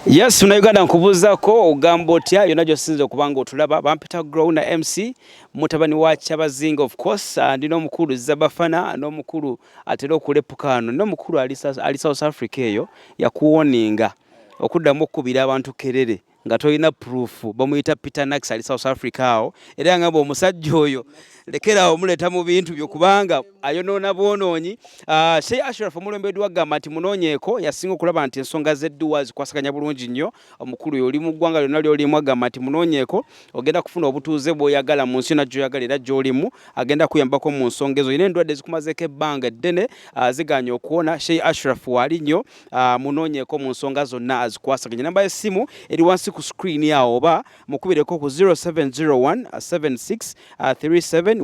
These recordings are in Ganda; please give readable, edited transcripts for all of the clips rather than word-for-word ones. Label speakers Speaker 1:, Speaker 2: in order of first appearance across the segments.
Speaker 1: Yes, Uganda nkubuzako ogamba otya yonna gy'osinze okubanga otulaba bampita Grow na MC mutabani wa Kyabazinga of course ndina omukulu Zabafana n'omukulu atera okulepuka ano n'omukulu ali South Africa eyo yakuwoninga okuddamu okukubira abantu kerere nga tolina proof bamuyita Peter Nax ali South Africa awo era ngamba omusajja oyo lekera omuleta mu bintu byokubanga ayonoona bwonoonyi. Sheikh Ashraf omulembedde wagamba nti munoonyeeko yasinga okulaba nti ensonga z'edduwa zikwasaganya bulungi nnyo omukulu yo oli mu ggwanga lyonna ly'olimu agamba nti munoonyeeko ogenda kufuna obutuuze bw'oyagala mu nsi yonna gy'oyagala era gy'olimu agenda kuyambako mu nsonga ezo yina endwadde zikumazeeko ebbanga eddene ziganya okuwona. Sheikh Ashraf waali nnyo munoonyeeko mu nsonga zonna azikwasaganya. Namba y'essimu eri wansi ku screen yawo oba mukubireko ku 0701 76 3711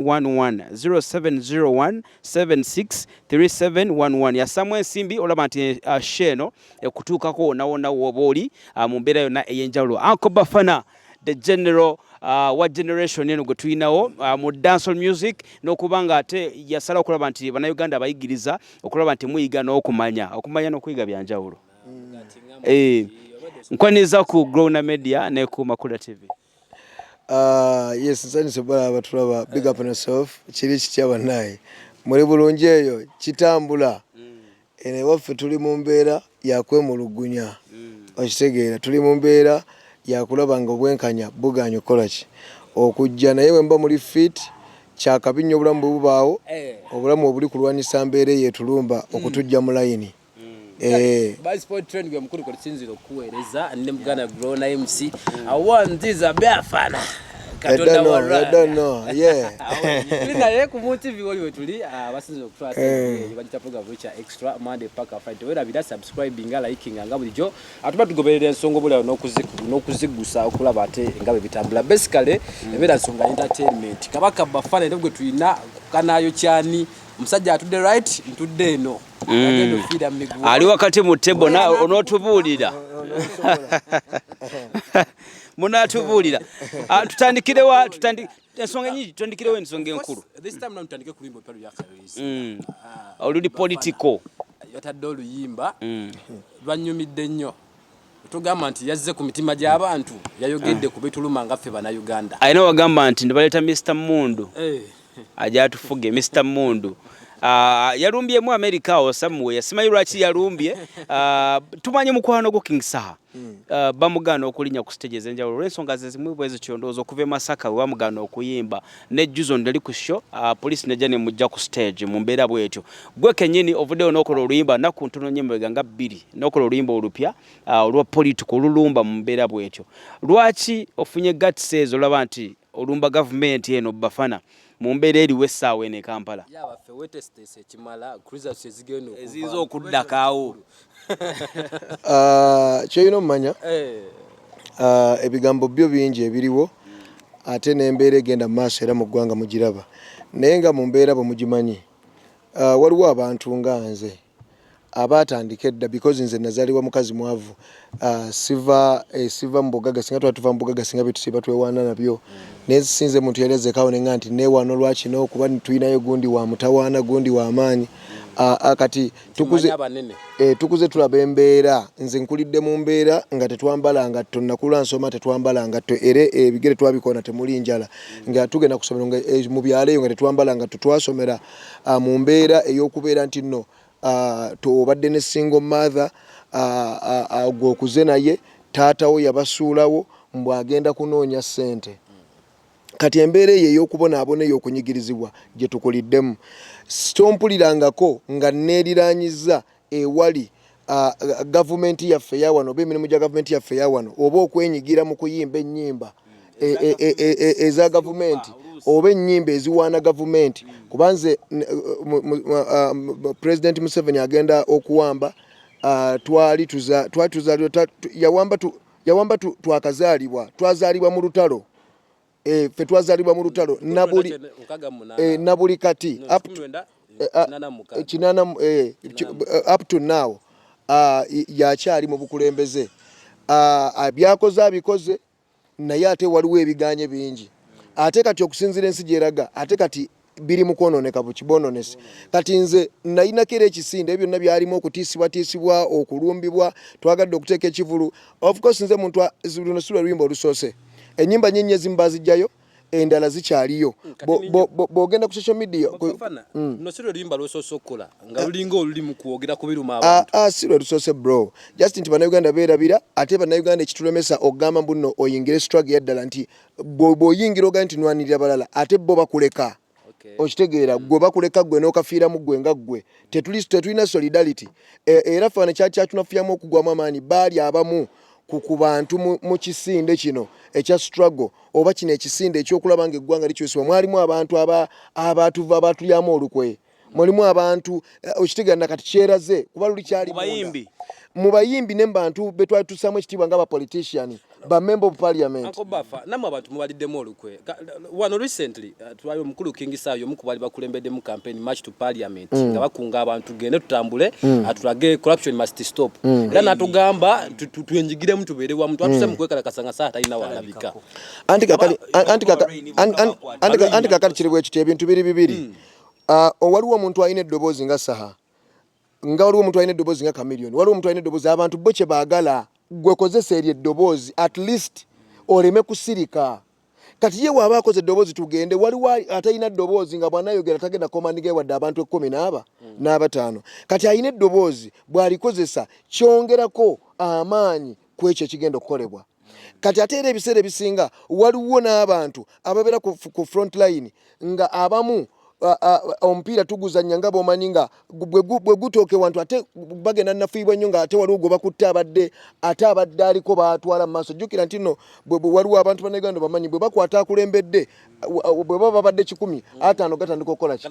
Speaker 1: 0701 76 3711 yasamu ensimbi olaba nti sheno ekutuukako wonna woba oli mu mbeera yonna ey'enjawulo. Uncle Bafana the general wa generation eno gwe tulinawo mu dancehall music n'okubanga ate yasala okulaba nti bannayuganda abayigiriza okulaba nti muyiga n'okumanya n'okuyiga byanjawulo. Nkwaniza ku Grow na Media ne ku Makula TV.
Speaker 2: Yes, nsanyuse bala abatulaba big up on yourself kiri kikyaba naye muri bulungi eyo kitambula ene waffe tuli mu mbeera yakwemulugunya okitegeera tuli mu mbeera yakulaba nga obwenkanya buganya okolaki okujja naye wemba muri fit kyakabinnyo obulamu bubaawo obulamu obuli kulwanisa mbeera yetulumba okutujja mu layini.
Speaker 3: By sport trend gwe mukuru ko tsinziro kuwereza ne mugana Grow na MC awanziza Bafana
Speaker 2: katonda wa I don't know yeah
Speaker 3: lina ye ku TV wali wetuli abasinze okutwata bagita program Richer Extra Monday paka Friday wera bida subscribing nga liking nga bulijo atuba tugoberera ensongo bula n'okuzigusa okulaba ate ngabe bitambula basically ebera nsonga entertainment kabaka Bafana ndebwe tulina kanayo cyani musajja atudde right ntudde eno
Speaker 1: ali wakati mu table na onotubuulira munatubuulira tutandikirewa ensonga nyingi tutandikirewo ensonga enkulu
Speaker 3: this time namutandike kulimba pelu ya Karuzi
Speaker 1: oluli political
Speaker 3: yatadde oluyimba lwanyumidde nnyo tugamba nti yazze ku mitima gy'abantu yayogedde ku bituluma nga ffe bannayuganda
Speaker 1: ayina wagamba nti ndibaleeta Mr. Mundu ajatufuge Mr. Mundu yalumbyemu America awo somewhere simanyi lwaki yalumbye tumanye mukwano go King Saha bamugana okulinya ku stage ezenjawulo olw'ensonga zimwe bwezi kyondoozo okuva Masaka we bamugana okuyimba ne Juzo ndali ku show police nejja ne mujja ku stage mu mbeera bwetyo gwe kenyini ovuddeyo n'okola oluyimba naku ntono nyembega nga 2 n'okola oluyimba olupya olwa political olulumba mu mbeera bwetyo lwaki ofunye guts ezo olaba nti olumba government eno Bafana mu mbeera eriwo essaawa ene Kampala
Speaker 3: yabaffe wete stage ekimala cruisers ezigenda
Speaker 1: ezizo okuddakaawo
Speaker 2: kyoyina omumanya ebigambo byo bingi ebiriwo ate n'embeera egenda mu maaso era mu ggwanga mugiraba naye nga mu mbeera bwe mugimanyi waliwo abantu nga nze abatandika edda because nze nazaalibwa mukazi mwavu siva mu bugaga singa twatuva mu bugaga singa bitusiba twewaana nabyo nesinze muntu yalezekawo nenga nti newano lwaki n'okuba tulinayo gundi wa mutawaana gundi wa amaanyi kati tukuze tulaba embeera nze nkulidde mu mbeera nga tetwambala ngatto nakula nsoma tetwambala ngatto era ebigere twabikona temuli njala nga tugenda kusomera nga mu byalo eyo nga tetwambala ngatto twasomera mu mbeera ey'okubeera nti nno obadde ne single mother gwokuze naye taatawo yabasuulawo mbw agenda kunoonya ssente kati embeera eyo ey'okubonaabona ey'okunyigirizibwa gye tukuliddemu tompulirangako nga neeriranyiza ewali gavumenti yaffe eyawano oba emirimu gya gavumenti yaffe eyawano oba okwenyigira mu kuyimba ennyimba eza gavumenti oba ennyimba eziwaana gavumenti kubanze President Museveni agenda okuwamba yawamba twakazaalibwa twazaalibwa mu lutalo ffe twazaalibwa mu lutalo nabuli kati up to now yakyali mu bukulembeze byakoze abikoze naye ate waliwo ebiganye bingi ate kati okusinzira ensi gyeraga ate kati biri mu kwonooneka bukibononesi kati nze nayina kera ekisinde ebyo byonna byalimu okutiisibwa okulumbibwa twagadde okuteeka ekivulu of course nze muntu luno si lwe luyimba olusoose ennyimba nyenye ezimu baazijjayo endala zikyaliyo bw'ogenda ku social media
Speaker 3: no si lwe luyimba lw'osoose okukola nga lulinga oluli mu kwogera ku biruma abantu
Speaker 2: si lwe lusoose bro just nti bannayuganda beerabira ate bannayuganda ekitulemesa okugamba mbuno oyingire struggle yaddala nti bw'oyingira ogaa nti nwanirira balala ate bo bakuleka okitegeera gwe bakuleka gwe n'okafiiramu gwe nga ggwe tetulina solidarity era fana kyatunafuyamu okugwamu amaanyi baali abamu ku bantu mu kisinde kino ekya struggle oba kino ekisinde ekyokulaba nga eggwanga likyusibwa mwalimu abantu abatuva abatulyamu olukwe mulimu abantu okitegeera kati kyeraze kuba luli kyali mu bayimbi ne bantu betwali tusamu ekitiibwa nga politician ba member of parliament
Speaker 3: Uncle Baffa namwe abantu mubaliddemu olukwe wano recently twali omukulu King Sayo mukubali bakulembedde mu campaign march to parliament nga bakunga abantu gende tutambule atulage corruption must stop era natugamba tuenjigiremu tubeere wa muntu atuse mu kwekalakasa nga saa talina walabika
Speaker 2: anti kakali kiribwe ekiti ebintu bibiri waliwo omuntu alina eddoboozi nga saha nga waliwo omuntu alina eddoboozi nga kamiliyoni waliwo omuntu alina eddoboozi abantu bo kye baagala gwe kozesa eri eddoboozi at least oleme kusirika kati ye waaba akoze eddoboozi tugende waliwo atalina eddoboozi nga bw'anayogera tagenda komandiga wadde abantu 10 n'abataano kati alina eddoboozi bw'alikozesa kyongerako amaanyi ku ekyo ekigenda okukolebwa kati ate era ebiseera ebisinga waliwo n'abantu ababeera ku front line nga abamu omupiira tuguzanya nga bwomanyi nga bwe gutooke wantu ate bagenda nafuibwa nnyo nga ate waliwo gwe bakutte abadde aliko baatwala mu maaso jjukira nti nno waliwo abantu bannayuganda bamanyi bwe bakwata akulembedde bwe baba babadde 10 5 gatandika okukola ki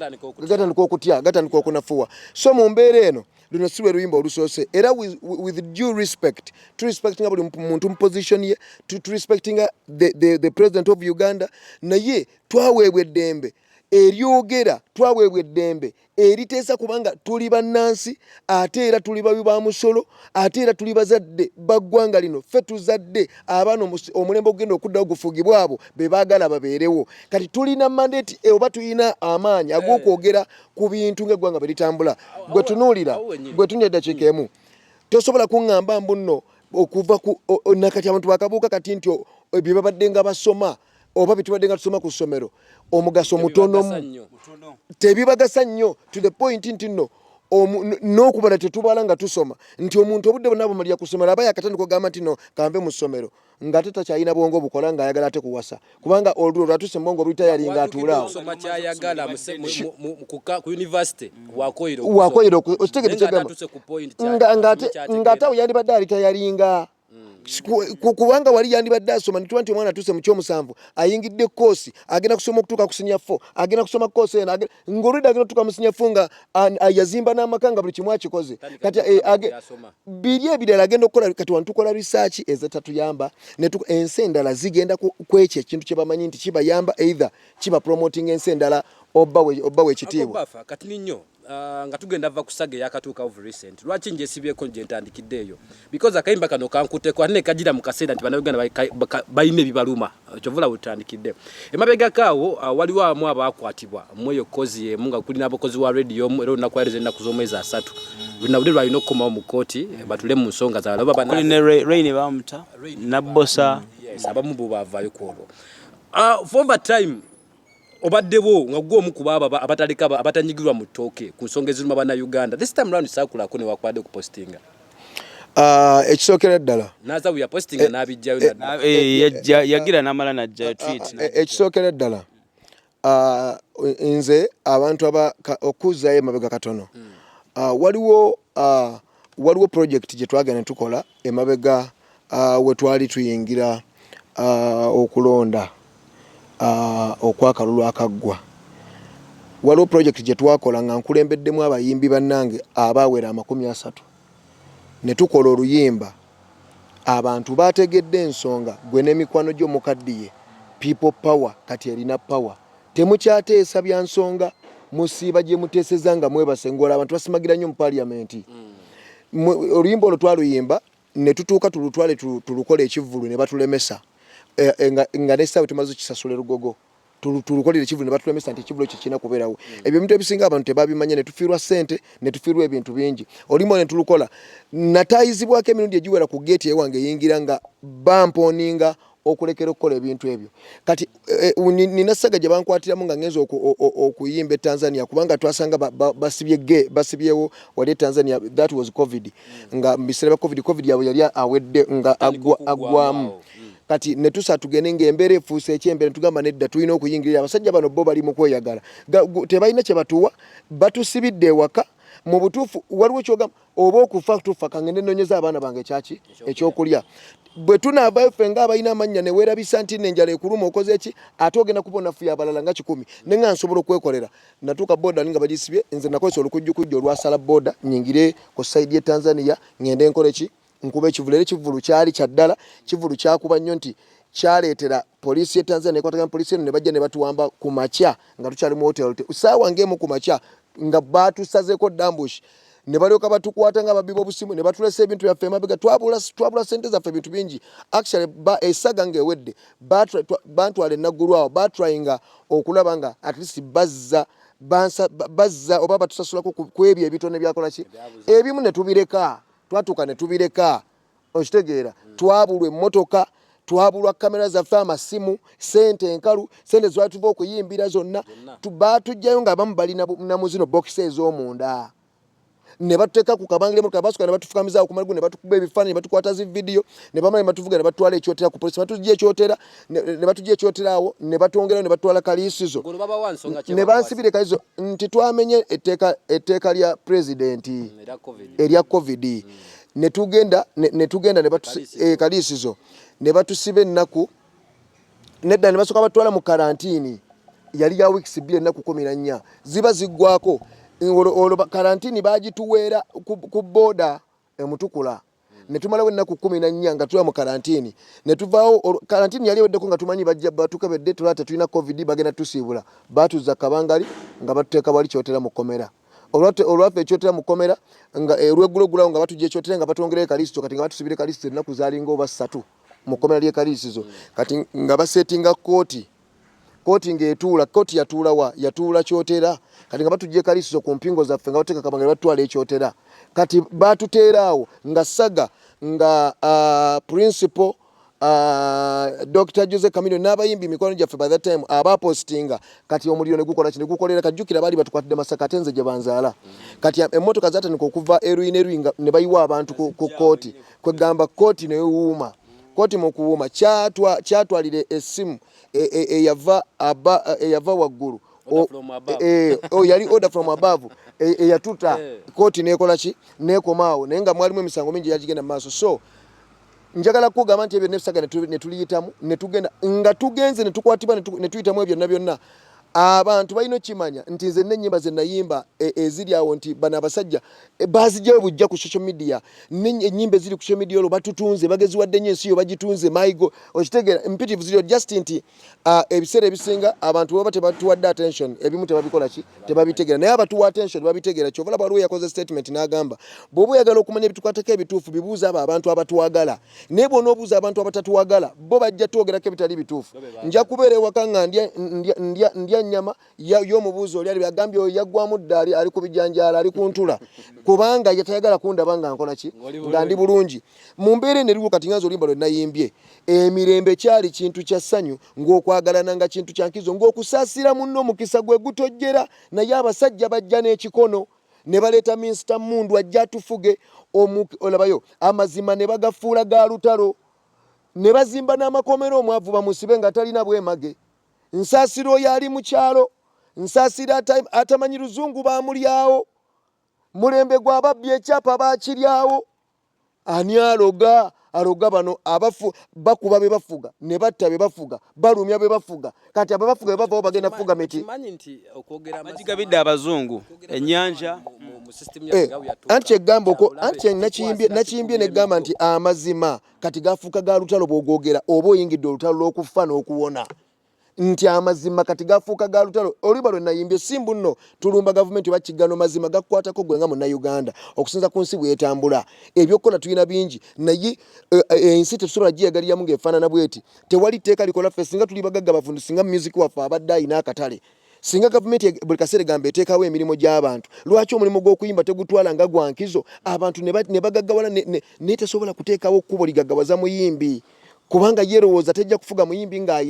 Speaker 2: gatandika okutya gatandika okunafuwa so mu mbeera eno luno si lwe luyimba olusoose era with due respect to respecting buli muntu mu position ye to respecting the president of Uganda naye twaweebwa eddembe eryogera twaweebwa eddembe eriteesa kubanga tuli bannansi ate era tuli babi ba musolo ate era tuli bazadde baggwanga lino ffe tuzadde abaana omulembe ogenda okuddawo gufugibwa abo be baagala babeerewo kati tulina mandate oba tulina amaanyi ag'okwogera ku bintu ng'eggwanga bwe litambula gwe tunuulira gwe tunya eddakiika emu tosobola kuŋŋamba mbuno okuva nakati abantu bakabuuka kati nti bye babadde nga basoma oba bitubadde nga tusoma ku ssomero omugaso mutono tebibagasa nnyo to the point nti nno n'okubala tetubala nga tusoma nti omuntu obudde bonna bumalira ku ssomero aba yakatandika okugamba nti no kambe mu ssomero ng'ate takyalina bwongo bukola ng'ayagala ate kuwasa kubanga olwo lwatuse mbongo oluyitayalinga atuulaawo
Speaker 3: ku university
Speaker 2: wakoyiro ng'ate awo yandibadde alitayalinga kubanga wali yandibadde asoma nituba nti omwana atuse mu kyomusanvu ayingidde koosi agenda kusoma okutuuka ku senior 4 agenda kusoma koosi eno ng'olwedde agenda okutuuka mu senior 4 nga yazimba n'amaka nga buli kimu akikoze kati biri ebirala agenda okukola kati wano tukola research ezetatuyamba ensi endala zigenda ku ekyo ekintu kye bamanyi nti kibayamba either kiba promoting ensi endala obba wekitiibwa
Speaker 3: kati ninyo nga tugenda va kusaga yakatuuka of recent lwaki nje sibyeko nje ntandikidde eyo because akayimba kano kankuteko ate kajira mu kaseera nti bannayuganda bayina ebibaluma kyovula butandikidde emabega kaawo waliwo abamu abaakwatibwa mweyo kozi emu nga kulina abakozi wa radio era olunaku lwaleero ennaku z'omwezi 3 lunabudde lwalina okukomawo mu kooti batule mu nsonga zaabwe
Speaker 1: Rain bamuta nabbosa
Speaker 3: abamu bo baavaayo ku olwo for over time obaddebo nga gwo omu ku baba abatanyigirwa mu ttooke ku nsonga eziruma bannayuganda this time round saakulako ne wakwadde ku postinga
Speaker 2: ekisookera ddala
Speaker 3: naza bwe yapostinga n'abijjayo
Speaker 1: yagira n'amala najjayo tweet
Speaker 2: ekisookera ddala nze abantu okuzzayo emabega katono waliwo project gye twagenda ne tukola emabega we twali tuyingira okulonda okwakalulu akaggwa waliwo project gye twakola nga nkulembeddemu abayimbi bannange abaawera 30 ne tukola oluyimba abantu bategedde ensonga gwe n'emikwano gy'omukaddiye people power kati erina power temukyateesa bya nsonga musiiba gye muteeseza nga mwebasengola abantu basimagira nnyo mu parliamenti oluyimba olwo twaluyimba ne tutuuka tulutwale tulukola ekivvulu ne batulemesa nga n'essaawa tumaze kisasula lugogo tulukolera ekivulu ne batulemesa nti ekivulu kyo kirina kubeerawo ebyo ebintu ebisinga abantu tebabimanya ne tufiirwa ssente ne tufiirwa ebintu bingi olimo ne tulukola natayizibwako emirundi egiwera ku geeti ewange eyingira nga bamponinga okulekera okukola ebintu ebyo kati nina saga gye bankwatiramu nga ngenza okuyimba Tanzania kubanga twasanga basibyewo wali Tanzania that was covid nga mbisera covid yabo yali awedde nga agwamu kati netusa tugene ngembere fuuse ekyembere tugamba nedda tulina okuyingirira abasajja bano bo bali mu kweyagala tebalina kye batuwa batusibidde ewaka mu butuufu waliwo kyogamba oba okufa tufa kangende nonyeza abaana bange kyaki ekyokulya bwe tunaavayo ffe ng'abalina amannya ne weerabisa nti n'enjala ekuluma okoze eki ate ogenda kubona fuya abalala nga 10 ne nga nsobola okwekolera natuuka booda nga bagisibye nze nakozesa olukujjukujju olwasala booda nyingire ku sayidi y'e Tanzania ngende nkole ki nkuba ekivulu era ekivulu kyali kya ddala kivulu kyakuba nnyo nti kyaleetera poliisi y'e Tanzania ekwatagana poliisi eno ne bajja ne batuwamba ku makya nga tukyali mu hotel saawa ng'emu ku makya nga baatusazeeko dambush ne balyoka batukwata nga babiba obusimu ne batulesa ebintu byaffe emabega twabula sente zaffe ebintu bingi actually esaga ng'ewedde bantwala enaggulu awo batryinga okulaba nga at least bazza oba batusasulako ku ebyo ebitone byakola ki ebimu ne tubireka twatuuka ne tubireka okitegeera twabulwa emmotoka twabulwa kamera zaffe amasimu sente enkalu sente zwali tuva okuyimbira zonna batujjayo nga abamu balina namu zino bokisi ez'omunda ne batuteeka ku kabangire mu kabasuka ne batufukamiza ku maligu ne batukuba ebifaananyi ne batukwata zi video ne bamala ne batuvuga ne batwala ekyotera ku poliisi batujja ekyotera ne batujja ekyotera awo ne batwongerayo ne batwala kaliisizo ne bansibire kaliisizo nti twamenye etteeka lya pulezidenti erya covid ne tugenda ne kaliisizo ne batusiba ennaku nedda ne basooka batwala mu karantini yali ya weeks 2 ennaku 14 ziba ziggwako olwo karantini bagituweera ku booda emutukula ne tumalawo ennaku 14 nga tula mu karantini ne tuvaawo karantini yali eweddeko nga tumanyi bajja batukebedde tulate tulina covid bagenda tusiibula batuzza kabangali nga batuteeka wali kyotera mu komera olwaffe ekyotera mu komera nga olweggulogulawo nga batujja ekyotera nga batwongerayo kaliisizo kati nga batusibire kaliisizo ennaku zaalinga oba 3 mu komera ly'ekaliisizo kati nga basetinga kooti ng'etuula kooti yatuula kyotera kati nga batujja ekaliisizo ku mpingo zaffe nga bateeka kabanga batwala ekyotera kati batuteeraawo nga saga nga principal Dr. Jose Camilo n'abayimbi mikono gyaffe by that time abapostinga kati omuliro ne gukola kino gukolera kajjukira bali batukwatidde masaka tenze gye banzaala kati emmotoka zatandika okuva eruyinga ne bayiwa abantu ku kooti kwegamba kooti ne wuuma kooti mu kuwuuma kyatwalire essimu eyava waggulu yali order from above eyatuta kooti nekola ki nekomaawo naye nga mwalimu emisango mingi yagigenda mu maaso so njagala kugamba nti ebyo nebisaga ne tuliyitamu ne tugenda nga tugenze ne tukwatibwa ne tuyitamu ebyo byonna abantu balina kimanya nti nze n'ennyimba ze nayimba eziri awo nti bano abasajja bazijjayo bujja ku social media ennyimba eziri ku social media olwo batutunze bageziwadde nnyo ensi yo bagitunze maigo okitegeera mpitivu ziri just nti ebiseera ebisinga abantu baba tebatuwadde attention ebimu tebabikola ki tebabitegeera naye abatuwa attention babitegeera kyovala bwaliwo yakoze statement n'agamba bw'oba oyagala okumanya ebitukwatako ebituufu bibuuza abo abantu abatuwagala naye bw'onoobuuza abantu abatatuwagala bo bajja twogerako ebitali bituufu nja kubeera ewaka nga ndya nyama y'omubuuzi oli byagambye oyo yaggwamu ddaali ali ku bijanjaala ali ku ntula kubanga yatayagala kundaba nga nkola ki nga ndi bulungi mu mbeera eneriwo kati nganza oluyimba lwe nayimbye emirembe kyali kintu kya ssanyu ng'okwagalana nga kintu kya nkizo ng'okusaasira munno omukisa gwe gutojjera naye abasajja bajja n'ekikono ne baleeta minisita Mmundu ajja atufuge olabayo amazima ne bagafuula ga lutalo ne bazimba n'amakomero omwavu bamusibe nga talina bwemage nsaasira oyo ali mu kyalo nsaasira atamanyi luzungu bamulyawo mulembe gw'ababbi ekyapa bakiryawo ani aloga bano abafu bakuba be bafuga ne batta be bafuga balumya be bafuga kati ababafuga be bavawo bagenda fuga meti
Speaker 1: bagigabidde abazungu ennyanja
Speaker 2: anti egambo ko anti nakiyimbye negamba nti amazima kati gafuuka ga lutalo bw'ogwogera oba oyingidde olutalo lw'okufa n'okuwona nti amazima kati gafuuka ga lutalo oluba lwe nayimbye simbu nno tulumba gavumenti bakigano mazima gakwatako gwe nga munnayuganda okusinza ku nsi bwetambula ebyokukola tulina bingi naye ensi tetusobola giyagaliramu ng'efaanana bweti tewali tteeka likola ffe singa tuli bagagga bavundu singa music waffe abadde ayina akatale singa gavumenti buli kaseera egamba eteekawo emirimu gy'abantu lwaki omulimu gw'okuyimba tegutwala nga gwankizo abantu ne bagaggawala naye tesobola kuteekawo kkubo ligaggawaza muyimbi kubanga yerowooza tejja kufuga muyimbi nga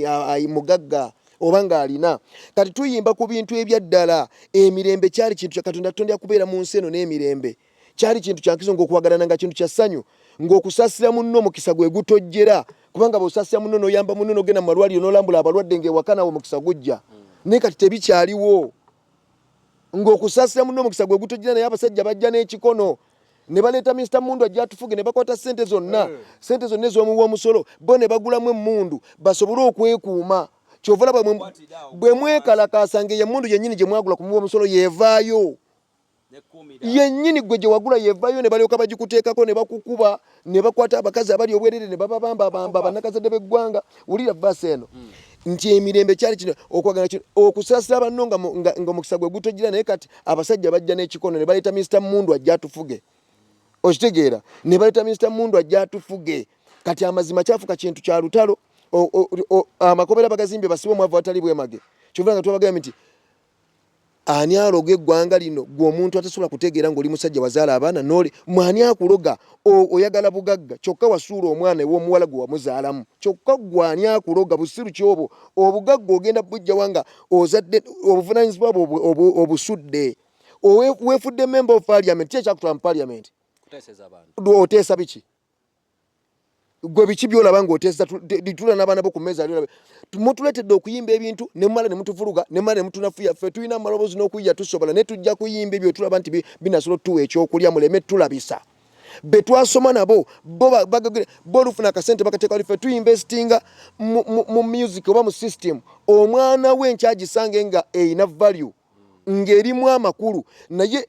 Speaker 2: mugagga oba ng'alina kati tuyimba ku bintu ebyaddala emirembe kyali kintu kya Katonda tondya kubeera mu nsi eno n'emirembe kyali kintu kyankizo ng'okuwagalana nga kintu kya ssanyu ng'okusaasira munno omukisa gwe gutojjera kubanga bw'osaasira munno n'oyamba munno n'ogenda mu malwaliro n'olambula abalwadde ng'ewaka nawe omukisa gujja naye kati tebikyaliwo ng'okusaasira munno omukisa gwe gutojjera naye abasajja bajja n'ekikono ne baleeta Mr. Mundu ajja atufuge ne bakwata sente zonna ez'omuwa omusolo bo ne bagulamu emmundu basobole okwekuuma kyova olaba bwe mwekalakaasa ng'eyo emmundu yennyini gye mwagula ku muwa omusolo yeevaayo yennyini gwe gye wagula yeevaayo ne balyoka bagikuteekako ne bakukuba ne bakwata abakazi abali obwerere ne bababambabamba bannakazadde b'eggwanga wulira vaasi eno nti emirembe kyali kino okwagala kino okusaasira banno nga omukisa gwe gutojjera naye kati abasajja bajja n'ekikono ne baleeta Mr. Mundu ajja atufuge okitegeera ne baleeta Mr. Mundu ajja atufuge kati amazima kyafuka kintu kya lutalo amakobera bagazimbye basibe omwavu atali bwemage kyova nga twabagamba nti ani aloga eggwanga lino gwe omuntu atasobola kutegeera ng'oli musajja wazaala abaana nole mwani akuloga oyagala bugagga kyokka wasuula omwana ew'omuwala gwe wamuzaalamu kyokka gwani akuloga busiru kyobwo obugagga ogenda bujja wanga ozadde obuvunaanyizibwa bwo obusudde weefudde member of parliament ki ekyakutwala mu parliament oteesa biki gwe biki byolaba ng'oteesa ditula n'abaana bo ku mmeeza aliolabe mutuletedde okuyimba ebintu ne mumala ne mutuvuluga ne mumala ne mutunafuya ffe tulina amaloboozi n'okuyija tusobola ne tujja kuyimba ebyo tulaba nti binasobola tuwa ekyokulya muleme tulabisa be twasoma nabo bo olufuna akasente bakateeka ffe tuyinvestinga mu music oba mu system omwana we nkyagisange nga eyina value ng'erimu amakulu naye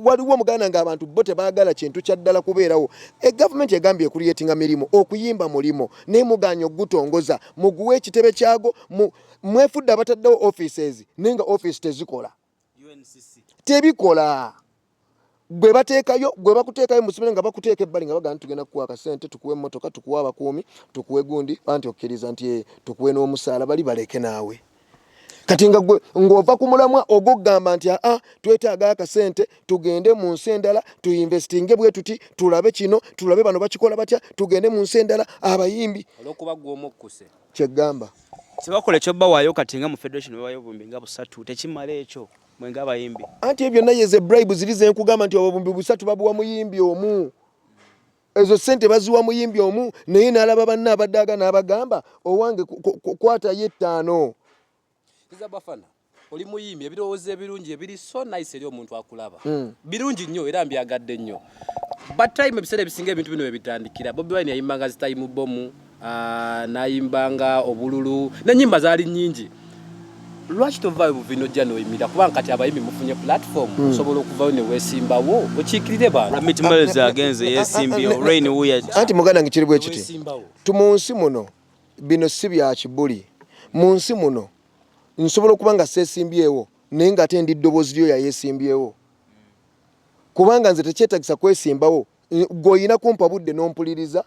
Speaker 2: waliwo omuganda ng'abantu bo tebaagala kintu kyaddala kubeerawo egavumenti egambye ekulyetinga mirimu okuyimba mulimo naye muganya ogutongoza muguwe ekitebe kyago mwefudde abataddewo offices naye nga office tezikola tebikola gwe bateekayo gwe bakuteekayo musibire nga bakuteeka ebbali nga bagamba tugenda kukuwa akasente tukuwe emmotoka tukuwe abakuumi tukuwe gundi anti okkiriza nti tukuwe n'omusaala bali baleke naawe kati ng'ova ku mulamwa ogw'okugamba nti twetaaga akasente tugende mu nsi endala tuyinvestinge bwe tuti tulabe kino tulabe bano bakikola batya tugende mu nsi endala abayimbi
Speaker 3: olw'okuba gw'omukkuse
Speaker 2: kyeggamba
Speaker 1: kyebakola ekyobawaayo kati nga mu federation webayo obumbi nga busatu tekimala ekyo mwe ng'abayimbi
Speaker 2: anti ebyo naye ze bribe ziri ze nkugamba nti obubumbi busatu babuwa muyimbi omu ezo sente baziwa muyimbi omu naye n'alaba banne abadde n'abagamba owange kwatayo 5
Speaker 3: Bafana oli muyimbi ebirowoozo ebirungi ebiri so nice eri omuntu akulaba birungi nnyo era mbyagadde nnyo but time ebiseera ebisinga ebintu bino bebitandikira Bobi Wine yayimbanga zitime bomu nayimbanga obululu n'ennyimba zaali nnyingi lwaki tovaayo buvino jja noyimira kubanga kati abayimbi mufunye platform osobola okuvayo ne weesimbawo okiikirire bantu
Speaker 1: Mitimales agenze yeesimbyewo Rain Wuya
Speaker 2: anti muganda ngi kiri bwe kiti mu nsi muno bino si bya kibuli mu nsi muno nsobola okuba nga seesimbyewo naye nga ate ndi ddoboozi lyo yayeesimbyewo kubanga nze tekyetagisa kwesimbawo gweoyina kumpa budde n'ompuliriza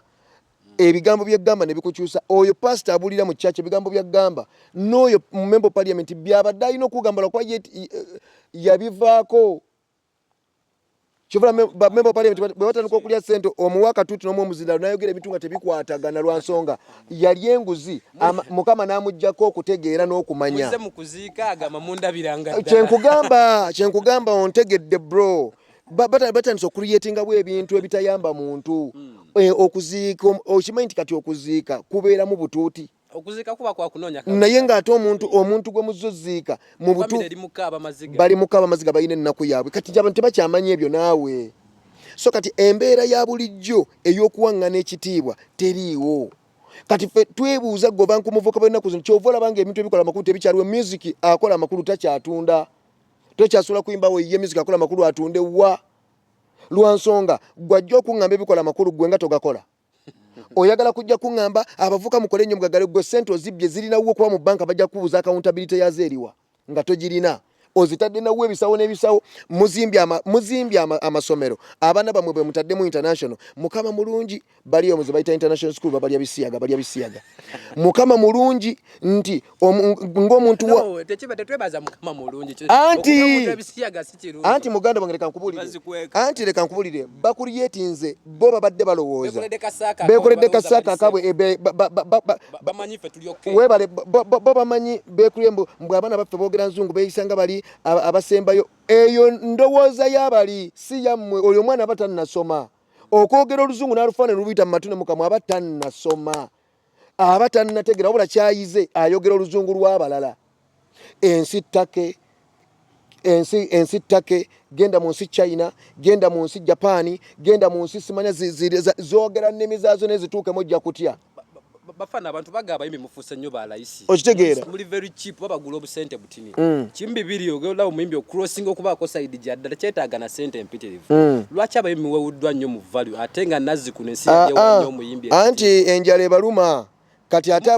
Speaker 2: ebigambo byeggamba ne bikukyusa oyo pasita abulira mu kyaki ebigambo byeggamba n'oyo mu member parliament byabadde alina okugamba lwakuba yabivaako kyovula member parliament bwe batandika okulya ssente omuwa akatuuti n'omu omuzindalo nayogera ebintu nga tebikwatagana lwa nsonga yali enguzi mukama n'amuggyako okutegeera n'okumanya kyenkugamba ontegedde bro batandise okuliyetinga bw ebintu ebitayamba muntu okuziika okimanyi nti kati okuziika kubeeramu butuuti
Speaker 3: okuziika kuba kwa kunoonya
Speaker 2: naye ng'ate omuntu gwe muzoziika mu butu bali mukaaba amaziga balina ennaku yaabwe kati abantu tebakyamanya ebyo naawe so kati embeera ya bulijjo ey'okuwaŋŋana ekitiibwa teriiwo kati ffe twebuuza gova nkumuvuka bwennaku zino kyova olabanga ebintu ebikola amakulu tebikyaliwo music akola amakulu takyatunda tokyasobola kuyimbawo ye music akola amakulu atunde wa lwa nsonga gwajja okuŋŋamba ebikola amakulu gwe nga togakola oyagala kujja kuŋŋamba abavuka mukole nnyo mugagale gwe ssente ozibye zirinawo kuba mu banka bajja kubuuza accountability yazo eriwa nga togirina ozitadde nawo ebisawo n'ebisawo muzimbye amasomero abaana bamwe bwe mutaddemu international mukama mulungi bali omuze bayita international school balya bisiyaga mukama mulungi nti ng'omuntu
Speaker 3: wa tetwebaza mukama mulungi
Speaker 2: anti muganda bange leka nkubulire bakuliyetinze bo babadde balowooza bekoledde kasaaka akabwe webale bo bamanyi bekulie mbwe abaana baffe boogera nzungu beeyisanga bali abasembayo eyo ndowooza y'abali si yammwe oyo omwana aba tannasoma okwogera oluzungu n'alufaanana lubiyita mu matune mukamwe aba tannasoma aba tannategera wabula kyayize ayogera oluzungu lw'abalala ensi ttake genda mu nsi China genda mu nsi Japan genda mu nsi simanya zoogera nnimi zaazo nezituukemu ojja kutya
Speaker 3: bafana abantu bagaba yimi mufuse nnyo balayisi
Speaker 2: okitegeera
Speaker 3: muri very cheap babagula obusente butini kimbi biri ogenda omuyimbi crossing okubaako side jaddala kyetaaga na sente empitirivu lwaki abayimbi wewuddwa nnyo mu value ate nga nazzi ku nensi yajewa omuyimbi
Speaker 2: anti enjala ebaluma kati ate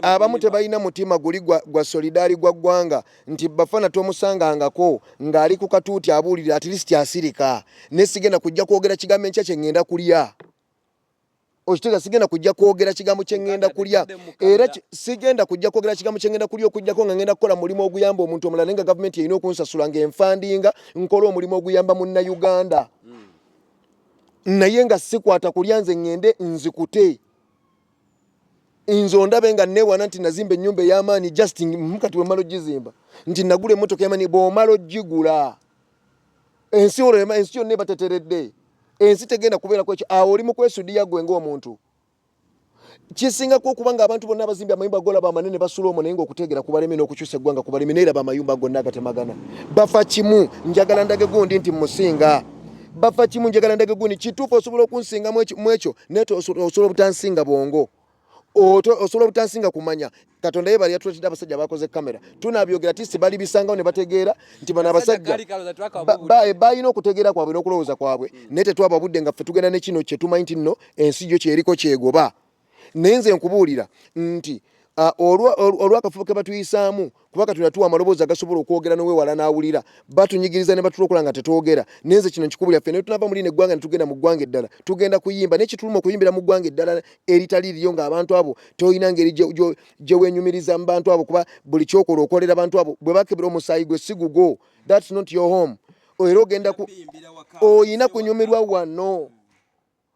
Speaker 2: abamu tebalina mutima guli gwa solidari gwa ggwanga nti bafana tomusangangako ng'ali ku katuuti abuulira at least asirika nesigenda kujja kwogera kigambo enkya kye ŋŋenda kulya okitega sigenda kujja kwogera kigambo kye ŋŋenda kulya era sigenda kujja kwogera kigambo kye ŋŋenda kulya okujjako nga ŋŋenda kukola mulimu oguyamba omuntu omulala nga gavumenti erina okunsasula ng'enfandinga nkola omulimu oguyamba munnayuganda naye nga sikwata kulya nze ŋŋende nzikute nze ondabe nga neewana nti nazimba ennyumba ey'amaanyi just mukati wemala ogizimba nti nagula emmotoka y'amaanyi bw'omala ogigula ensi yonna eba teteredde ensi tegenda kubeerako ekyo awo oli mu kwesudiya gwe ng'omuntu kisingako okuba nga abantu bonna abazimbye amayumba golaba amanene basula omwo naye ng'okuteegera kubaleme n'okukyusa eggwanga kubaleme naye raba amayumba gonna agatemagana bafa kimu njagala ndage gundi nti musinga bafa kimu njagala ndage gundi kituufu osobola okunsinga mu ekyo naye osobola obutansinga bwongo osobola obutansinga kumanya katonda ye bali yatuletedde abasajja bakoze kamera tunabyogera tisi bali bisangawo ne bategeera nti bano abasajja balina okutegeera kwabwe n'okulowooza kwabwe naye tetwaba budde nga ffe tugenda ne kino kye tumanyi nti nno ensi gyo kyeriko kyegoba naye nze nkubuulira nti olwakafubo ke batuyisaamu kubanga tunatuwa amaloboozi agasobola okwogera n'owewala n'awulira batunyigiriza ne batulokola nga tetwogera naye nze kino nkikubulira ffe naye tunava mu lino eggwanga ne tugenda mu ggwanga eddala tugenda kuyimba naye kituluma okuyimbira mu ggwanga eddala eritali liriyo ng'abantu abo tolina ngeri gye weenyumiriza mu bantu abo kuba buli kyokola okolera abantu abo bwe bakebera omusaayi gwe si gugo that's not your home era ogenda oyina kunyumirwa wano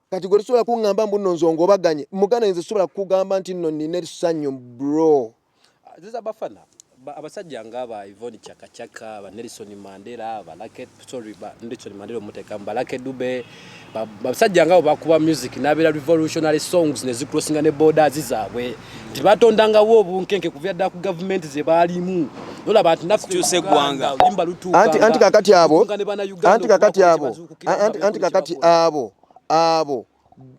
Speaker 2: kati gwe tusobola kuŋŋamba mbu nno nzongobaganye muganda nze sobola kukugamba nti nno nina essanyu bro
Speaker 3: ziza bafana abasajja ng'aba Yvonne Chakachaka ba Nelson Mandela ba Nelson Mandela omuteka ba Lucky Dube abasajja ng'abo bakuba music n'abeera revolutionary songs ne zicrossinga ne borders zaabwe tibatondangawo obunkenke kuvya dda ku government ze baalimu nolaba nti nafu
Speaker 1: kyuse eggwanga
Speaker 3: limba lutuuka
Speaker 2: anti kakati abo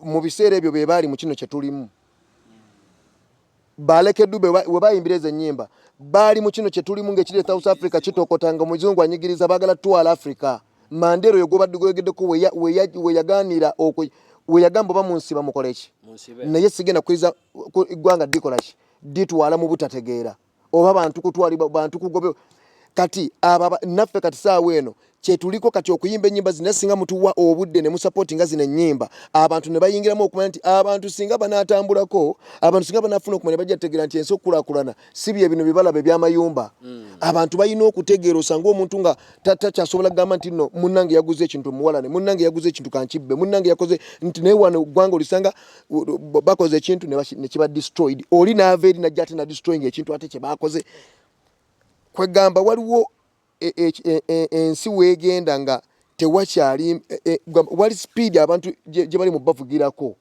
Speaker 2: mu biseera ebyo be baali mu kino kye tulimu baleke Dube we bayimbira ezo ennyimba baali mu kino kye tulimu ng'ekiri South Africa kitokotanga omuzungu anyigiriza baagala twala Africa Mandela oyo gobadde gwegeddeko we yaganira we yagamba oba munsi bamukola ki naye sigenda kukkiriza eggwanga dikola ki ditwala mu butategeera oba bantu kutwalibwa bantu kugobe kati naffe kati saawa eno kyetuliko kati okuyimba ennyimba zino singa mutuwa obudde ne musapootinga zino ennyimba abantu ne bayingiramu okumanya nti abantu singa banaatambulako abantu singa banafuna okumanya bajja tegeera nti ensi okukulaakulana si bye bino bibalaba eby'amayumba abantu balina okutegeera osanga omuntu nga takyasobola kugamba nti nno munnange yaguze ekintu muwalane munnange yaguze ekintu kankibbe munnange yakoze nti naye wano eggwanga olisanga bakoze ekintu ne kiba destroyed oli naava eri najja ate na destroying ekintu ate kye baakoze kwegamba waliwo ensi weegenda nga tewakyali wali speed abantu gye bali mu bavugirako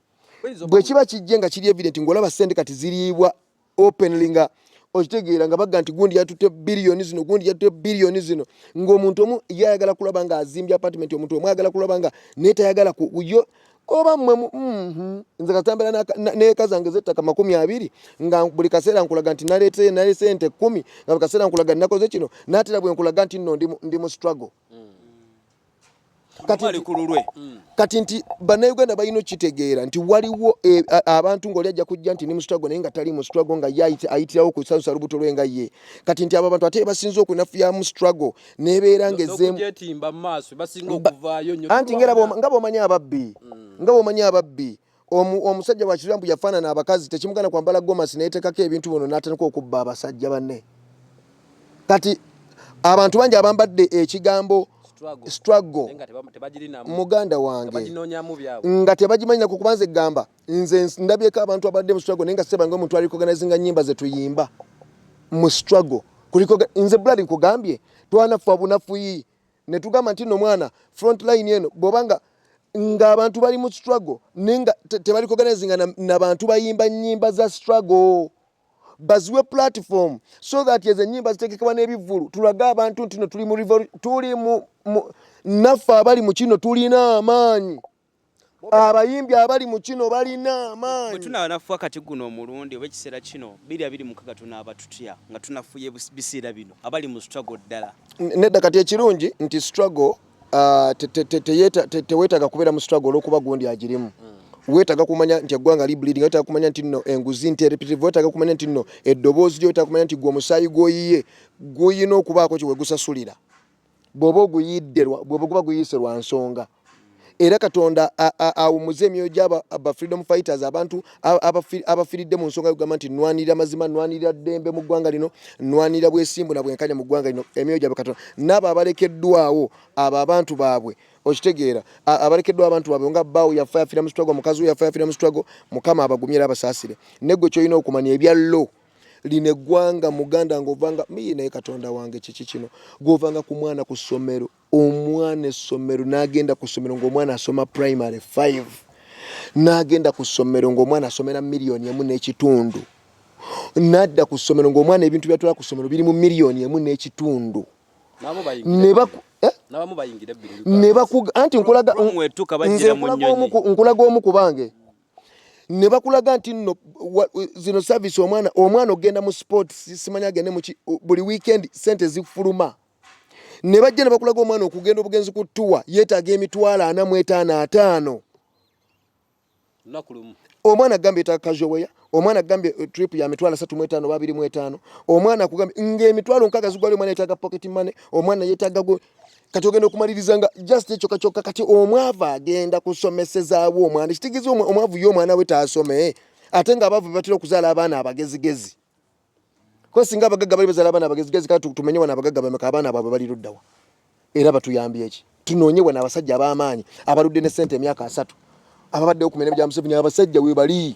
Speaker 2: bwe kiba kijje nga kiri evident ng'olaba ssente kati ziriibwa openly nga okitegeera nga bagga nti gundi yatutte biliyoni zino gundi yatutte biliyoni zino ng'omuntu omu ye ayagala kulaba nga azimbye apartment omuntu omu ayagala kulaba nga naye tayagala yo oba mmwe nze katambula n'eka zange z'ettaka 20 nga buli kaseera nkulaga nti naleese sente 10 nga buli kaseera nkulaga nakoze kino n'atera bwe nkulaga nti nno ndi mu struggle kati nti bannayuganda balina kitegeera nti waliwo abantu ng'oli ajja kujja nti ni mu struggle naye nga tali mu struggle nga ye ayitirawo ku salusa lubuto lwe nga ye kati nti abo abantu ate basinza okunafuya mu struggle n'ebeera ng'ezzeemu anti nga bw'omanyi ababbi omusajja wa kirampu yafaanana abakazi tekimugana kwambala gomasi nayetekako ebintu bino n'atandika okubba abasajja banne kati abantu bangi abambadde ekigambo struggle muganda wange nga tebagimanyina ku kubanza egamba nze ndabyeko abantu abadde mu struggle naye nga sebange omuntu ali organizinga nnyimba ze tuyimba mu struggle kuliko nze blood nkugambye twanafu abunafuyi ne tugamba nti no mwana front line eno bobanga ng'abantu bali mu struggle nenga tebali organizinga n'abantu bayimba nnyimba za struggle baziwe platform so that yeze nnyimba zitekekebwa n'ebivulu tulaga abantu nti no tuli mu tuli mu naffe abali mu kino tulina amaanyi abayimbi abali mu kino balina amaanyi
Speaker 1: bwe tunanafuwa kati guno omulundi obw'ekiseera kino 2026 tunaaba tutya nga tunafuye bisiira bino abali mu struggle ddala
Speaker 2: nedda kati ekirungi nti struggle teweetaga kubeera mu struggle olw'okuba gundi agirimu weetaga kumanya nti eggwanga libleeding weetaga kumanya nti nno enguzi nti repetitive weetaga kumanya nti nno eddoboozi lyo weetaga kumanya nti gwe omusaayi gw'oyiye guyina okubaako kiwe gusasulira bw'oba oguyidde bw'oba guba guyise lwa nsonga era Katonda awumuze emyoyo gy'aba freedom fighters abantu abafiridde mu nsonga yogamba nti nwanirira mazima nwanirira ddembe mu ggwanga lino nwanirira bwesimbu na bwenkanya mu ggwanga lino emyoyo gy'aba Katonda n'abo abalekeddwawo abo abantu baabwe okitegeera abalekeddwa abantu baabwe nga bbaawo yafa yafira mu struggle mukazi we yafa yafira mu struggle mukama abagumye era abasaasire neggwe kyolina okumanya ebyallo line eggwanga muganda ng'ovanga miyi naye Katonda wange kiki kino gw'ovanga ku mwana ku ssomero omwana essomero n'agenda ku ssomero ng'omwana asoma primary 5 n'agenda ku ssomero ng'omwana asomera $1.5 n'adda ku ssomero ng'omwana ebintu byatwala ku ssomero biri mu $1.5 anti nkulaga omu ku bange ne bakulaga nti nno zino service omwana ogenda mu sports simanya agende mu buli weekend sente zifuluma ne bajja ne bakulaga omwana okugenda obugenzi ku tour yeetaaga $45,000 omwana agambye yeetaaga casual wear omwana agambye trip ya $35,225 omwana akugambye ng'emitwalo nkaaga zigwali omwana yeetaaga pocket money omwana yeetaaga kati ogenda okumaliriza nga just ekyo kyokka kati omwavu agenda kusomesezaawo omwana kitegeeza omwavu ye omwana we taasome ate ng'abaavu batera okuzaala abaana abagezigezi ko singa abagagga bali bazaala abaana abagezigezi kati tumenye wana abagagga bameka abaana baabwe bali luddawa era batuyambye eki tunoonye wana abasajja ab'amaanyi abaludde ne ssente emyaka 3 ababadde okumenya bya Museveni abasajja we bali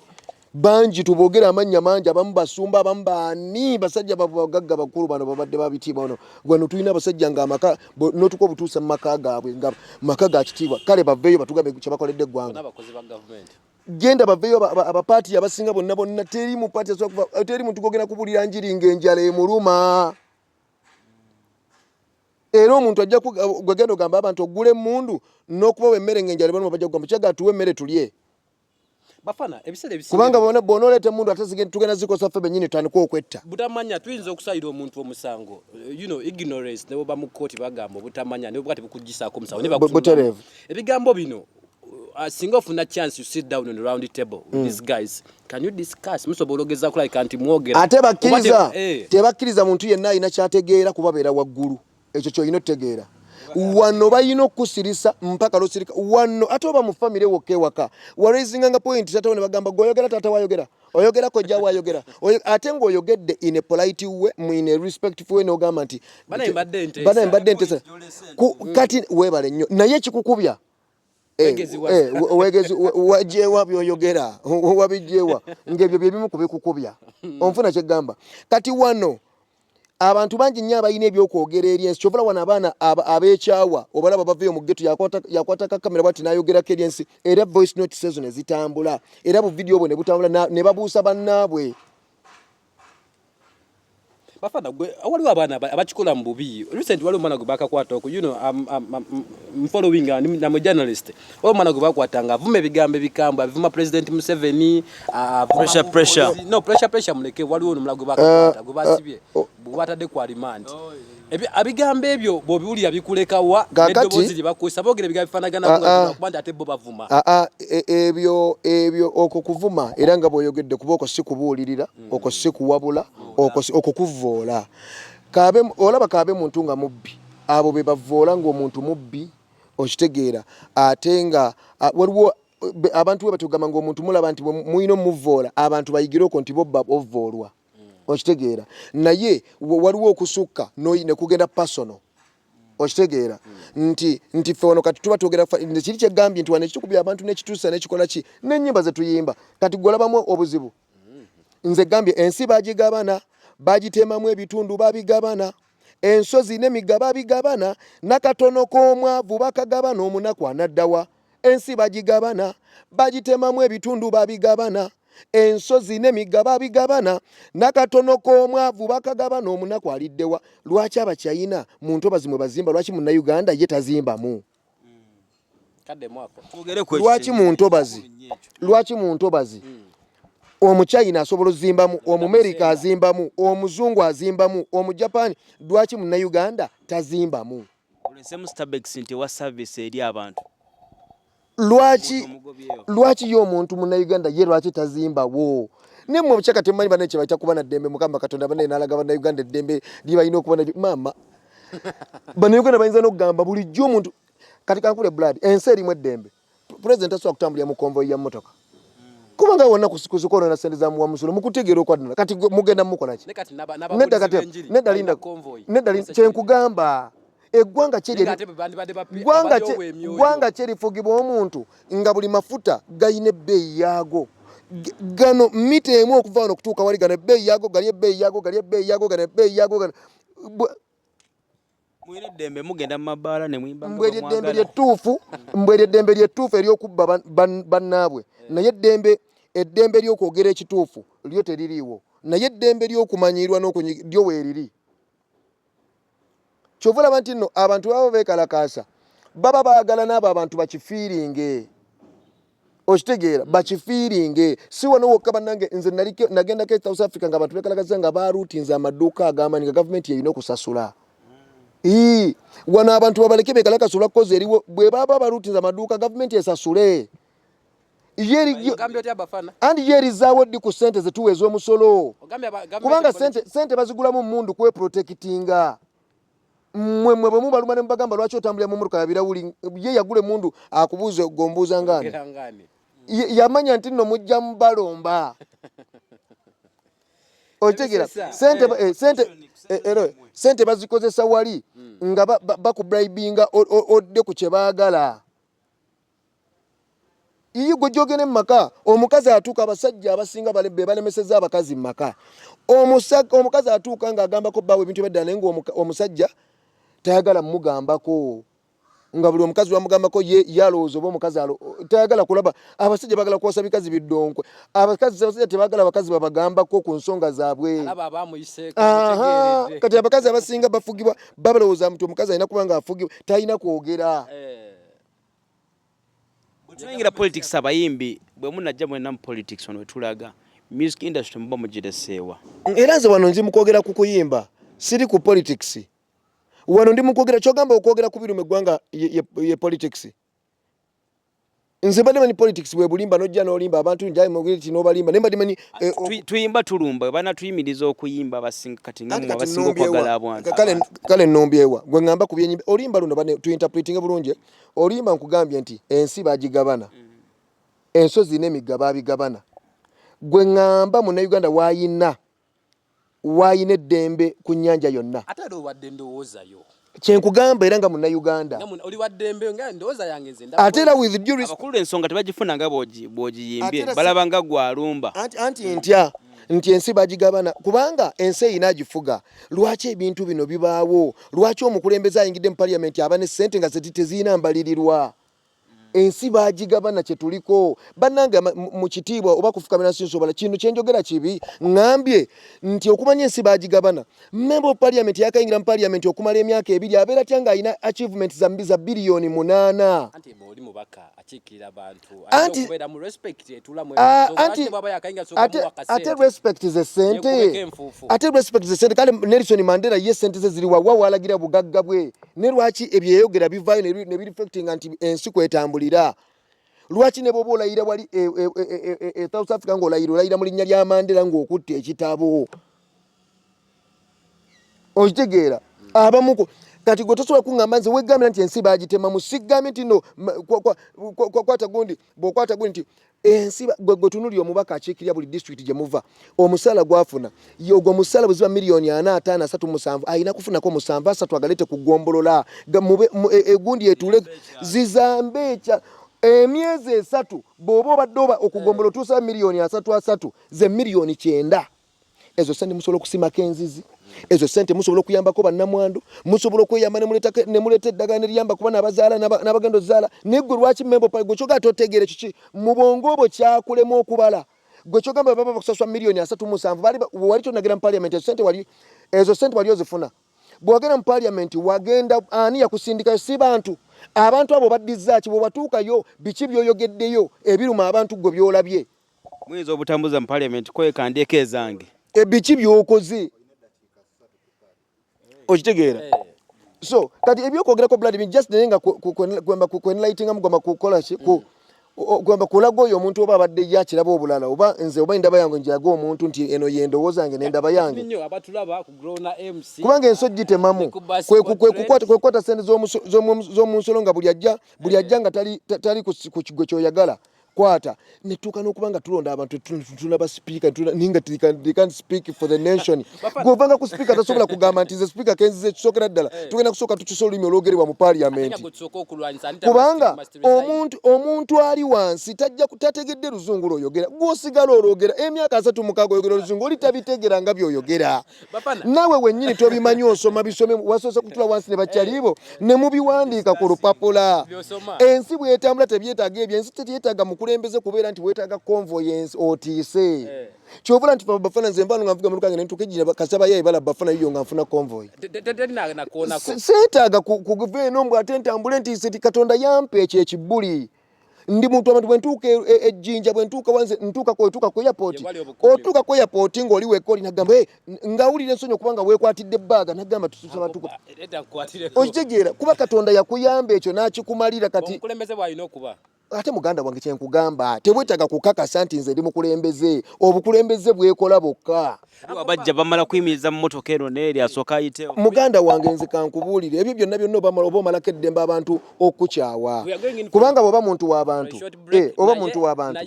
Speaker 2: banji tubogera amanya manji abamu basumba abamu bani basajja bagagga bakulu bano babadde babitiibwa ono gwano tulina abasajja nga amaka notuko butuusa mu maka gaabwe nga maka ga kitiibwa kale baveeyo batugambe kye bakoledde eggwanga n'abakozi ba government genda baveeyo abapaati abasinga bonna teri mu paati teri muntu gogenda kubulira njiri ng'enjala emuluma era omuntu ajja gwegenda ogamba abantu ogule emmundu n'okubawa emmere ng'enjala bano bajja kugamba kyaga tuwe emmere tulye
Speaker 3: bafana ebisere bisi
Speaker 2: kubanga bonolete mundu atazigenda tugenda zikosa ffe bennyini tandika okwetta
Speaker 3: butamanya tuyinza okusayira omuntu omusango ignorance ne baba mu court bagamba butamanya ne bwati bukugisaako omusango ne bakuterevu ebigambo bino single ofuna chance you sit down on the round table with these guys can you discuss musobologeza kula kanti mwogera
Speaker 2: ate bakkiriza tebakkiriza muntu yenna alina kyategeera kubabeera waggulu ekyo kyolina otegeera wano bayino kusirisa mpaka losirika wano atoba mu family woke waka waraising nga point tata ne bagamba goyogera tata wayogera oyogera ko jawa yogera ate ngo oyogedde in a polite way in a respectful way no gamba nti
Speaker 3: bana imbadde
Speaker 2: ntesa kati webale nnyo naye kikukubya wegezi wajewa byoyogera wabijewa ngebyo byebimu kubikukubya onfuna kye gamba kati wano abantu bangi nnyo abalina ebyokwogera eriensi kyovula wana abaana ab'ekyawa obalaba baveeyo mu ggeto yakwata kakamera bwati n'ayogerako eriensi era voice note ezo ne zitambula era bu video bwo ne butambula ne babuusa bannaabwe
Speaker 3: bafana gwe waliwo abaana abakikola mu bubi recent waliwo omwana gwe bakakwata oku I'm following I'm a journalist waliwo omwana gwe bakwatanga avuma ebigambo ebikambwe avuma President Museveni
Speaker 1: pressure
Speaker 3: muleke waliwo omulala gwe bakakwata gwe basibye batadde ku remand abigambo ebyo bobiwulira bikulekawa neddobozi libakozesa boogera ebigambo bifaanagana kuba nti ate bo bavuma
Speaker 2: ebyo okwo kuvuma era nga bw'oyogedde kuba okwo si kubuulirira okwo si kuwabula okwo kuvvoola olaba kaabe muntu nga mubbi abo be bavvoola ng'omuntu mubbi okitegeera ate nga waliwo abantu we batugamba ng'omuntu mulaba nti muyina omuvvoola abantu bayigire okwo nti bobba ovvoolwa okitegeera naye waliwo okusukka ne kugenda personal okitegeera nti ffe wano kati tuba twogera kiri kyegambye nti wano ekikubya abantu n'ekituusa n'ekikola ki n'ennyimba ze tuyimba kati gwolabamu obuzibu nze gambye ensi bagigabana bagitemamu ebitundu babigabana ensozi n'emigga babigabana nakatono k'omwavu bakagabana omunaku anaddawa ensi bagigabana bagitemamu ebitundu babigabana ensozi n'emigga babigabana nakatono k'omwavu bakagabana omunaku aliddewa lwaki abakyayina mu ntobazi mwe bazimba lwaki munnayuganda ye tazimbamu lwaki mu ntobazi omuchina asobola ozimbamu omumerika azimbamu omuzungu azimbamu omujapani lwaki munnayuganda tazimbamu lwaki yo omuntu munnayuganda ye lwaki tazimbawo nemwe obukyaka temumanyi bana ekyo bayita kuba na ddembe mukama katonda bana enalaga bannayuganda eddembe libalina okuba na maama bannayuganda bayinza n'okugamba bulijjo omuntu kati kankule blood ensi erimu eddembe pulezidenti asobola kutambulira mu konvoyi ya mmotoka kubanga wonna kuzikola na sente za muwa musulo mukutegeera okwadana kati mugenda mukola ki nedda kyenkugamba eggwanga kyerifugibwa omuntu nga buli mafuta gayina ebbeeyi yaago gano mita emu okuva wano okutuuka wali gano ebbeeyi yaago gali ebbeeyi yaago gali ebbeeyi yaago gano ebbeeyi yaago gano mbwe eddembe lyettuufu eryokubba bannaabwe naye eddembe ly'okwogera ekituufu lyo teririiwo naye eddembe ly'okumanyirwa lyo weeriri kyova olaba nti nno abantu baba beekalakaasa baba baagala n'abo abantu bakifiiringe okitegeera bakifiiringe si wano wokka bannange nze nagendako South Africa nga abantu beekalakaasa nga baruutinze amaduuka ag'amaanyi nga gavumenti yeyina okusasula wano abantu babaleke beekalakaasa olwakkozi eriwo bwe baba baruutinze amaduuka gavumenti esasule andi yerizaawo ddi ku ssente zetuweeza omusolo kubanga ssente bazigulamu mundu kweprotekitinga mwe bwe mubaluma ne mubagamba lwaki otambulira mu mmotoka ya birawuli ye yagula emundu akubuuza gombuuza ngaani yamanya nti nno mujja mubalomba otegeera ssente bazikozesa wali nga bakubribinga odde ku kye baagala iyi gwe gyogene mu maka omukazi atuuka abasajja abasinga be balemeseza abakazi mu maka omukazi atuuka ng'agambako bbaawe ebintu ebyeddala naye ng'omusajja tayagala mugambako nga buli omukazi wamugambako yalowooza oba omukazi tayagala kulaba abasajja bagala kuwasa bikazi biddonkwe abasajja tebagala abakazi babagambako ku nsonga zaabwe kati abakazi abasinga bafugibwa babalowooza nti omukazi alina kuba nga afugibwa talina kwogera
Speaker 1: tuyingira politics abayimbi bwe munajja mwenna mu politics wano wetulaga music industry muba mugireseewa
Speaker 2: era nze wano nzi mukwogera ku kuyimba siri ku politics wano ndi mukwogera kyogamba okwogera ku birumu eggwanga ye politics nze badde manyi politics bwe bulimba nojja n'olimba abantu njaye mobility n'obalimba naye badde manyi
Speaker 1: tuyimba tulumba bana tuyimiriza okuyimba abasinga kati nga basinga okwagala abantu
Speaker 2: kale nnombyewa gwe ngamba ku byenyimba olimba luno bane tuinterpretinga bulungi olimba nkugambye nti ensi bagigabana ensozi n'emigga babigabana gwe ngamba munnayuganda waayina eddembe ku nnyanja yonna
Speaker 3: ate wadde ndowoozayo
Speaker 2: kyenkugamba era nga munnayuganda
Speaker 3: oli waddembe nga ndowooza yange nze
Speaker 2: ate era with due respect
Speaker 1: abakulu ensonga tebagifuna nga bw'ogiyimbye balaba nga gwalumba
Speaker 2: anti ntya nti ensi bagigabana kubanga ensi eyina agifuga lwaki ebintu bino bibaawo lwaki omukulembeze ayingidde mu parliament aba ne ssente nga tezirina mbalirirwa ensi bagigabana kye tuliko bannange mu kitiibwa oba kufukamira sinsobola kino kyenjogera kibi ngambye nti okumanya ensi bagigabana member of parliament yakayingira mu parliament okumala emyaka 2 abeera atya ng'alina achievement za biliyoni 8
Speaker 3: anti oli mubaka akiikirira abantu
Speaker 2: Anti-
Speaker 3: okubeera mu respect etulamu
Speaker 2: ate respect ze sente ate respect ze sente kale Nelson Mandela ye sente ze ziri wawa walagira bugagga bwe ne lwaki ebyeyogera bivaayo ne bireflecting anti ensi kwetambulira lwaki ne bobo olayira wali South Africa ng'olayira mu linnya lya Mandela ng'okutte ekitabo okitegeera abamuko kati gwe tosobola kuŋŋamba nze weggambira nti ensi baagitema mu siggamye nti no kwata gundi bw'okwata gundi nti ensi gwe tunuli omubaka akiikirira buli district gye muva omusala gwafuna ogwo musala bwe ziba miliyoni 4,5,3,7 ayina kufunako 7,3 agalete ku ggombolola egundi etuule zizambe ekya emyezi 3 bw'oba obadde oba okugombolola otuusa miliyoni 3 ze miliyoni 9 ezo sente musobola okusimako enzizi ezo sente musobola okuyambako bannamwandu musobola okweyamba ne muleta eddagala ne liyamba kuba n'abazaala n'abagenda ozaala neggwe lwaki member gwe kyogaa totegeere kiki mu bwongo obwo kyakulema okubala gwe kyogamba baba bakusaswa miliyoni 3,7 wali tonagira mu parliament ezo sente wali ozifuna bw'ogenda mu parliament wagenda ani yakusindikayo si bantu abantu abo baddiza ki bwe watuukayo biki by'oyogeddeyo ebiruma abantu gwe byolabye
Speaker 1: muyinza obutambuza mu parliament kwekandyeko ezange
Speaker 2: biki by'okoze okitegeera so kati ebyokwogerako blood just nenga kwemba kwenlightinga mugomba kukola ki kwemba kulaga oyo omuntu oba abadde yakiraba obulala oba nze oba endaba yange njaga omuntu nti eno yendowooza yange n'endaba yange kubanga ensojji temamu kwekwata sente z'omunsolo nga buli ajja nga tali ku kigo kyoyagala kwata netuuka n'okuba nga tulonda abantu tulaba speaker ninga they can't speak for the nation govanga ku speaker tasobola kugamba nti ze speaker kenzize kisokera ddala tugenda kusooka tukisola olulimi olwogerebwa mu parliament kubanga omuntu ali wansi tategedde luzungu lwoyogera gw'osigala olwogera emyaka 3 mukaaga oyogera oluzungu oli tabitegera nga by'oyogera nawe wennyini tobimanyi osoma bisome wasoose kutula wansi ne bakyalibo ne mubiwandiika ku lupapula ensi bw'etambula tebyetaaga ebyo ensi tebyetaaga kulembeze kubeera nti weetaaga convoy otiise kyobula nti bafana nze mbano nga nvuga mu lukange nentuuka ejjira kasaba yayi bala bafana yiyo nga nfuna convoy seetaaga kuguva eno mbw ate ntambule ntiise ti Katonda yampa ekyo ekibbuli ndi muntu abantu bwentuuka ejjinja bwentuuka wanze ntuuka ku airport otuuka ku airport ng'oli weka oli nagamba ngawulira ensonyi okubanga weekwatidde ebbaaga nagamba tusaba tuko okitegeera kuba Katonda yakuyamba ekyo n'akikumalira kati ate muganda wange kyenkugamba tebwetaaga kukakasa nti nze ndi mukulembeze obukulembeze bwekola bokka
Speaker 1: abajja bamala kuyimiriza mu motoka eno neeri asooka ayitewo
Speaker 2: muganda wange nze kankubuulire ebyo byonna oba omalako eddembe abantu okukyawa kubanga bw'oba muntu w'abantu oba muntu w'abantu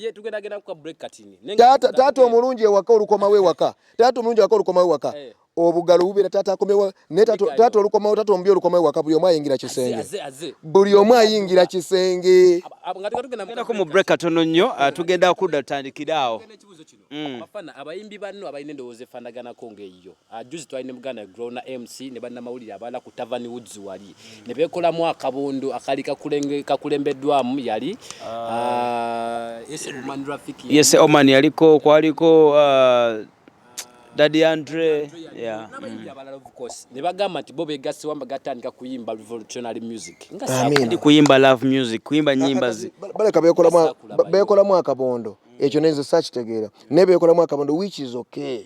Speaker 2: taata omulungi ewaka olukomawo ewaka obugalo bubeera taata akomewa ne taata olukomawo taata omubi olukomawo ewaka buli omu ayingira kisenge
Speaker 1: ko mu break katono nnyo tugenda kudda tutandikiraawo
Speaker 3: abafana abayimbi banno abalina endowooza efaanaganako ng'eyo juzi twalina muganda Growna MC ne bannamawulire abalala ku Tavern Woods wali ne beekolamu akabondo akali kakulembeddwamu yali
Speaker 1: Yese Oman yaliko kwaliko Daddy Andre
Speaker 3: abalala of course ne bagamba nti bo beegasse wamba gatandika kuyimba revolutionary music
Speaker 1: ndi kuyimba love music kuyimba nyimba
Speaker 2: baleka beekolamu akabondo ekyo nenze sakitegeera ne beekolamu akabondo which is okay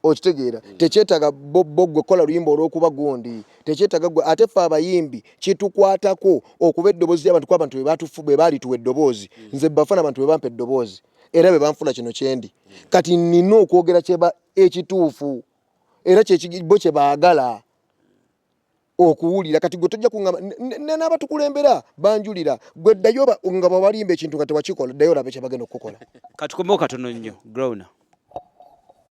Speaker 2: okitegeera tekyetaaga boggwe kola luyimba olw'okuba gundi tekyetaaga gwe ate ffe abayimbi kitukwatako okuba eddoboozi ly'abantu kuba abantu bwe baali tuwa eddoboozi nze bafana abantu bwe bampa eddoboozi era be banfuna kino kyendi kati nina okwogera kyeba ekituufu era bo kye baagala okuwulira kati gwe tojja kuŋŋamba n'abatukulembera banjulira gwe ddayo nga babalimba ekintu nga tewakikola ddayo olabe kye bagenda okukola
Speaker 1: katukomewo katono nnyo Growna